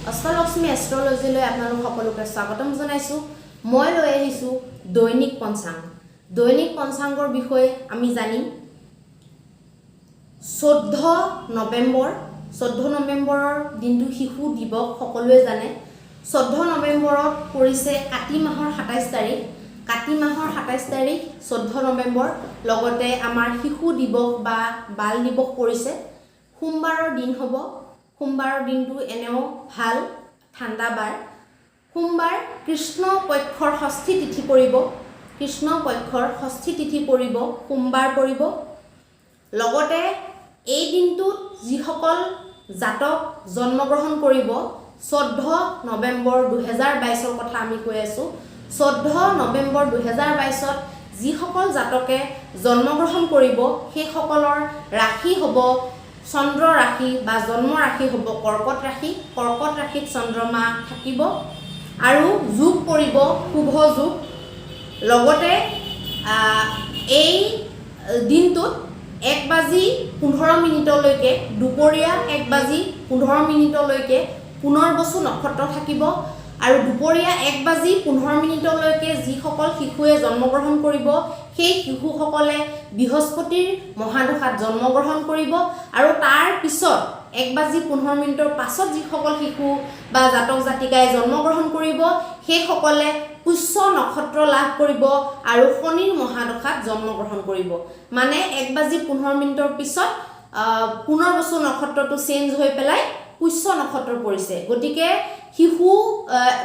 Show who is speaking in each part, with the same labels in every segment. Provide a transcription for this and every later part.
Speaker 1: Ashtalakshmi Astrology লৈ আপোনালোক সকলোকে স্বাগতম জনাইছো। মই লৈ আহিছো দৈনিক পঞ্চাংগ। দৈনিক পঞ্চাংগৰ বিষয়ে আমি জানিম 14 নৱেম্বৰৰ দিনটো শিশু দিৱস সকলোৱে জানে। 14 নৱেম্বৰত পৰিছে কাতি মাহৰ 27 তাৰিখ। কাতি মাহৰ 27 তাৰিখ 14 নৱেম্বৰ লগতে আমাৰ শিশু দিৱস বা বাল দিৱস পৰিছে। সোমবাৰৰ দিন হ'ব। সোমবাৰৰ দিনটো এনেও ভাল ঠাণ্ডা বাৰ। সোমবাৰ কৃষ্ণ পক্ষৰ ষষ্ঠী তিথি পৰিব। কৃষ্ণ পক্ষৰ ষষ্ঠী তিথি পৰিব, সোমবাৰ পৰিব। লগতে এই দিনটোত যিসকল জাতক জন্মগ্ৰহণ কৰিব 14 নৱেম্বৰ 2022ৰ কথা আমি কৈ আছো। 14 নৱেম্বৰ 2022ত যিসকল জাতকে জন্মগ্ৰহণ কৰিব সেইসকলৰ ৰাশি হ'ব চন্দ্ৰ ৰাশি বা জন্ম ৰাশি হ'ব কৰ্কট ৰাশি। কৰ্কট ৰাশিত চন্দ্ৰমা থাকিব আৰু যোগ পৰিব শুভ যোগ। লগতে এই দিনটোত 1:15 দুপৰীয়া 1:15 পুনৰ্বসু নক্ষত্ৰ থাকিব আৰু দুপৰীয়া 1:15 যিসকল শিশুৱে জন্মগ্ৰহণ কৰিব সেই শিশুসকলে বৃহস্পতিৰ মহাদশাত জন্মগ্ৰহণ কৰিব আৰু তাৰ পিছত 1:15 পাছত যিসকল শিশু বা জাতক জাতিকাই জন্মগ্ৰহণ কৰিব সেইসকলে পুষ্য নক্ষত্ৰ লাভ কৰিব আৰু শনিৰ মহাদশাত জন্মগ্ৰহণ কৰিব। মানে 1:15 পিছত পুনৰ্বসু নক্ষত্ৰটো চেঞ্জ হৈ পেলাই পুষ্য নক্ষত্ৰ পৰিছে। গতিকে শিশু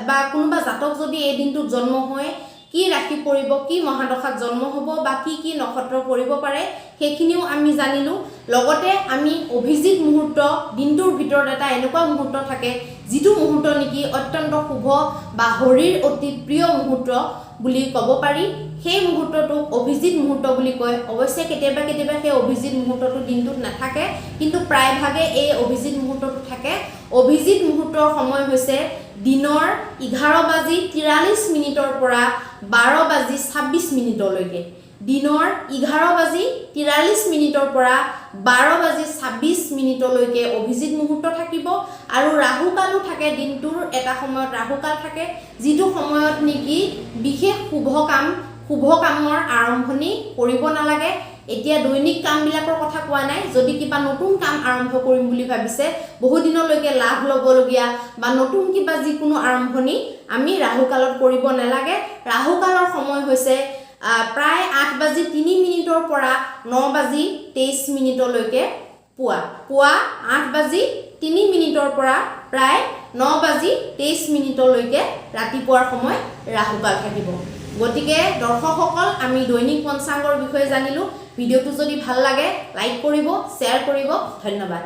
Speaker 1: বা কোনোবা জাতক যদি এই দিনটোত জন্ম হয় কি ৰাশি পৰিব, কি মহাদশাত জন্ম হ'ব বা কি নক্ষত্ৰ পৰিব পাৰে সেইখিনিও আমি জানিলো। লগতে আমি অভিজিত মুহূৰ্ত দিনটোৰ ভিতৰত এটা এনেকুৱা মুহূৰ্ত থাকে যিটো মুহূৰ্ত নেকি অত্যন্ত শুভ বা হৰিৰ অতি প্ৰিয় মুহূৰ্ত বুলি ক'ব পাৰি। সেই মুহূৰ্তটোক অভিজিত মুহূৰ্ত বুলি কয়। অৱশ্যে কেতিয়াবা সেই অভিজিত মুহূৰ্তটো দিনটোত নাথাকে, কিন্তু প্ৰায়ভাগে এই অভিজিত মুহূৰ্তটো থাকে। অভিজিত মুহূৰ্তৰ সময় হৈছে দিনৰ 11:43 পৰা 12:26 দিনৰ 11:43 পৰা 12:26 অভিজিত মুহূৰ্ত থাকিব আৰু ৰাহুকালো থাকে। দিনটোৰ এটা সময়ত ৰাহুকাল থাকে যিটো সময়ত নেকি বিশেষ শুভ কামৰ আৰম্ভণি কৰিব নালাগে। এতিয়া দৈনিক কামবিলাকৰ কথা কোৱা নাই। যদি কিবা নতুন কাম আৰম্ভ কৰিম বুলি ভাবিছে, বহু দিনলৈকে লাভ ল'বলগীয়া বা নতুন কিবা যিকোনো আৰম্ভণি আমি ৰাহুকালত কৰিব নালাগে। ৰাহুকালৰ সময় হৈছে প্ৰায় 8:03 পৰা 9:23 পুৱা 8:03 পৰা প্ৰায় 9:23 ৰাতিপুৱাৰ সময় ৰাহুকাল থাকিব। গতিকে দৰ্শকসকল আমি দৈনিক পঞ্চাংগৰ বিষয়ে জানিলো। ভিডিঅ'টো যদি ভাল লাগে লাইক কৰিব, শ্বেয়াৰ কৰিব। ধন্যবাদ।